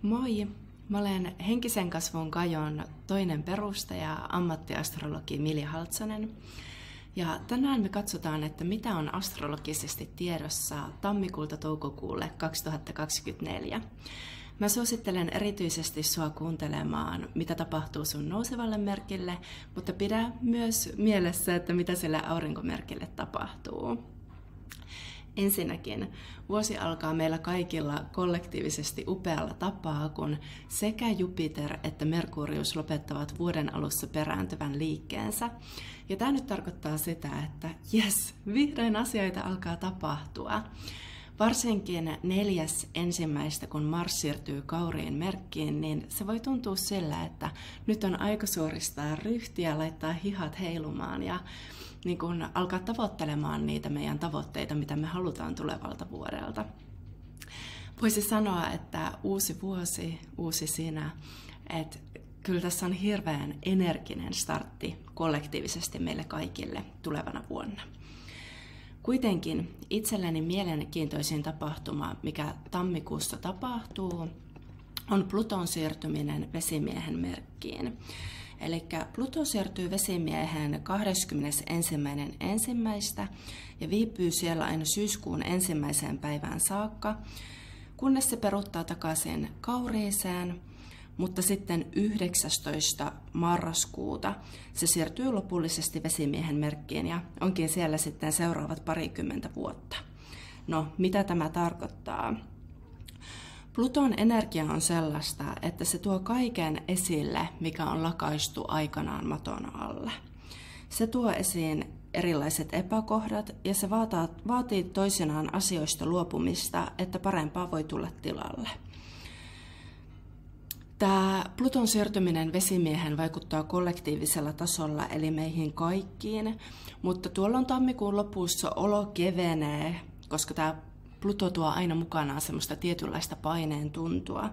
Moi! Mä olen Henkisen kasvun Kajon toinen perustaja, ammattiastrologi Mili Haltsonen. Ja tänään me katsotaan, että mitä on astrologisesti tiedossa tammikuulta toukokuulle 2024. Mä suosittelen erityisesti sua kuuntelemaan, mitä tapahtuu sun nousevalle merkille, mutta pidä myös mielessä, että mitä sille aurinkomerkille tapahtuu. Ensinnäkin vuosi alkaa meillä kaikilla kollektiivisesti upealla tapaa, kun sekä Jupiter että Merkurius lopettavat vuoden alussa perääntyvän liikkeensä. Ja tämä nyt tarkoittaa sitä, että jes, vihdoin asioita alkaa tapahtua. Varsinkin 4.1. kun Mars siirtyy Kauriin merkkiin, niin se voi tuntua sillä, että nyt on aika suoristaa ryhtiä, laittaa hihat heilumaan ja niin kun alkaa tavoittelemaan niitä meidän tavoitteita, mitä me halutaan tulevalta vuodelta. Voisi sanoa, että uusi vuosi, uusi sinä, että kyllä tässä on hirveän energinen startti kollektiivisesti meille kaikille tulevana vuonna. Kuitenkin itselleni mielenkiintoisin tapahtuma, mikä tammikuussa tapahtuu, on Pluton siirtyminen Vesimiehen merkkiin. Eli Pluto siirtyy Vesimiehen 21.1. ja viipyy siellä aina syyskuun 1. päivään saakka, kunnes se peruuttaa takaisin Kauriiseen, mutta sitten 19. marraskuuta se siirtyy lopullisesti Vesimiehen merkkiin ja onkin siellä sitten seuraavat parikymmentä vuotta. No, mitä tämä tarkoittaa? Pluton energia on sellaista, että se tuo kaiken esille, mikä on lakaistu aikanaan maton alle. Se tuo esiin erilaiset epäkohdat ja se vaatii toisinaan asioista luopumista, että parempaa voi tulla tilalle. Tämä Pluton siirtyminen Vesimiehen vaikuttaa kollektiivisella tasolla, eli meihin kaikkiin, mutta tuolloin tammikuun lopussa olo kevenee, koska tämä Pluto tuo aina mukanaan semmoista tietynlaista paineen tuntua,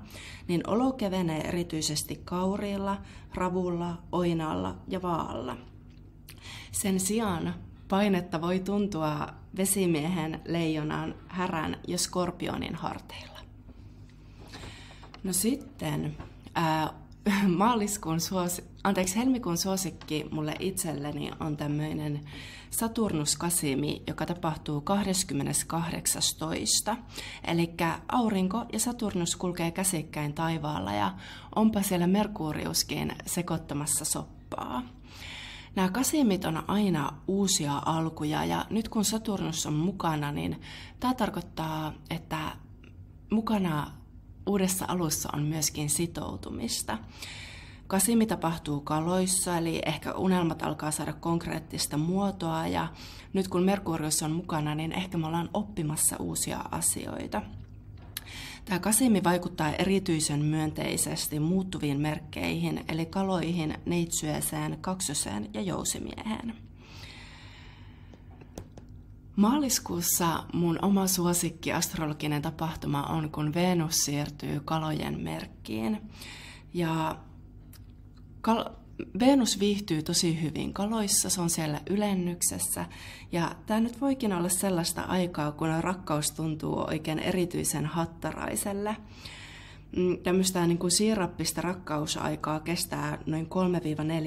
niin olo kevenee erityisesti Kauriilla, Ravulla, Oinalla ja Vaalla. Sen sijaan painetta voi tuntua Vesimiehen, Leijonan, Härän ja Skorpionin harteilla. No sitten helmikuun suosikki mulle itselleni on tämmöinen Saturnus-kasimi, joka tapahtuu 28.2. Eli aurinko ja Saturnus kulkee käsikkäin taivaalla ja onpa siellä Merkuriuskin sekoittamassa soppaa. Nämä kasimit on aina uusia alkuja ja nyt kun Saturnus on mukana, niin tämä tarkoittaa, että mukana uudessa alussa on myöskin sitoutumista. Kasimi tapahtuu kaloissa, eli ehkä unelmat alkaa saada konkreettista muotoa, ja nyt kun Merkurius on mukana, niin ehkä me ollaan oppimassa uusia asioita. Tämä kasimi vaikuttaa erityisen myönteisesti muuttuviin merkkeihin, eli kaloihin, neitsyöseen, kaksoseen ja jousimieheen. Maaliskuussa mun oma suosikki astrologinen tapahtuma on, kun Venus siirtyy Kalojen merkkiin. Ja Venus viihtyy tosi hyvin Kaloissa, se on siellä ylennyksessä. Ja tämä nyt voikin olla sellaista aikaa, kun rakkaus tuntuu oikein erityisen hattaraiselle. Tämmöistä niin kuin siirappista rakkausaikaa kestää noin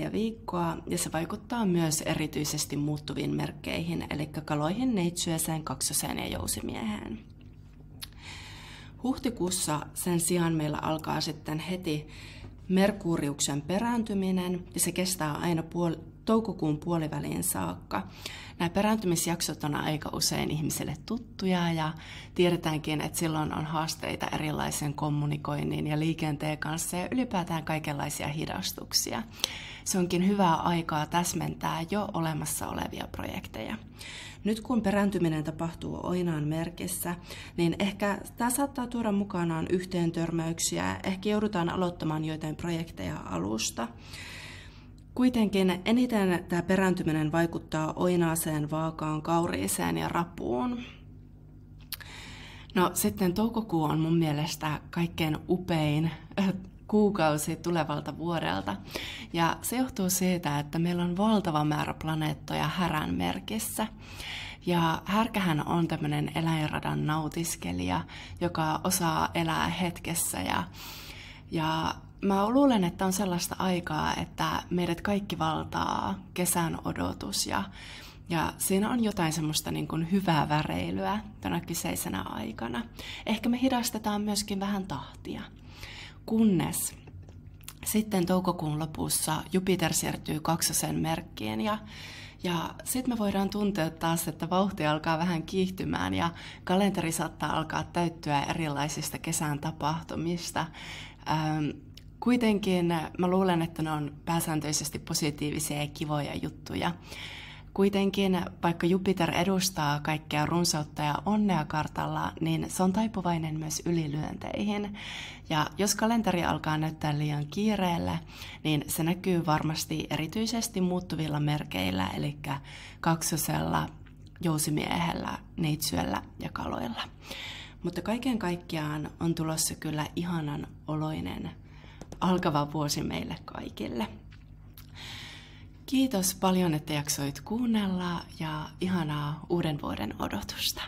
3-4 viikkoa ja se vaikuttaa myös erityisesti muuttuviin merkkeihin, eli Kaloihin, neitsyöseen, kaksoseen ja jousimieheen. Huhtikuussa sen sijaan meillä alkaa sitten heti Merkuriuksen perääntyminen ja se kestää aina toukokuun puoliväliin saakka. Nämä perääntymisjaksot on aika usein ihmisille tuttuja ja tiedetäänkin, että silloin on haasteita erilaisen kommunikoinnin ja liikenteen kanssa ja ylipäätään kaikenlaisia hidastuksia. Se onkin hyvää aikaa täsmentää jo olemassa olevia projekteja. Nyt kun perääntyminen tapahtuu Oinaan merkissä, niin ehkä tämä saattaa tuoda mukanaan yhteentörmäyksiä, ehkä joudutaan aloittamaan joitain projekteja alusta. Kuitenkin eniten tämä perääntyminen vaikuttaa Oinaaseen, Vaakaan, Kauriiseen ja Rapuun. No sitten toukokuu on mun mielestä kaikkein upein kuukausi tulevalta vuodelta. Ja se johtuu siitä, että meillä on valtava määrä planeettoja Härän merkissä. Ja härkähän on tämmöinen eläinradan nautiskelija, joka osaa elää hetkessä ja Ja mä luulen, että on sellaista aikaa, että meidät kaikki valtaa kesän odotus ja siinä on jotain semmoista niin kuin hyvää väreilyä tänä kyseisenä aikana. Ehkä me hidastetaan myöskin vähän tahtia, kunnes sitten toukokuun lopussa Jupiter siirtyy Kaksosen merkkiin ja sitten me voidaan tuntea taas, että vauhti alkaa vähän kiihtymään ja kalenteri saattaa alkaa täyttyä erilaisista kesän tapahtumista. Kuitenkin mä luulen, että ne on pääsääntöisesti positiivisia ja kivoja juttuja. Kuitenkin, vaikka Jupiter edustaa kaikkea runsautta ja onnea kartalla, niin se on taipuvainen myös ylilyönteihin. Ja jos kalenteri alkaa näyttää liian kiireelle, niin se näkyy varmasti erityisesti muuttuvilla merkeillä, eli Kaksosella, Jousimiehellä, Neitsyöllä ja Kaloilla. Mutta kaiken kaikkiaan on tulossa kyllä ihanan oloinen alkava vuosi meille kaikille. Kiitos paljon, että jaksoit kuunnella ja ihanaa uuden vuoden odotusta.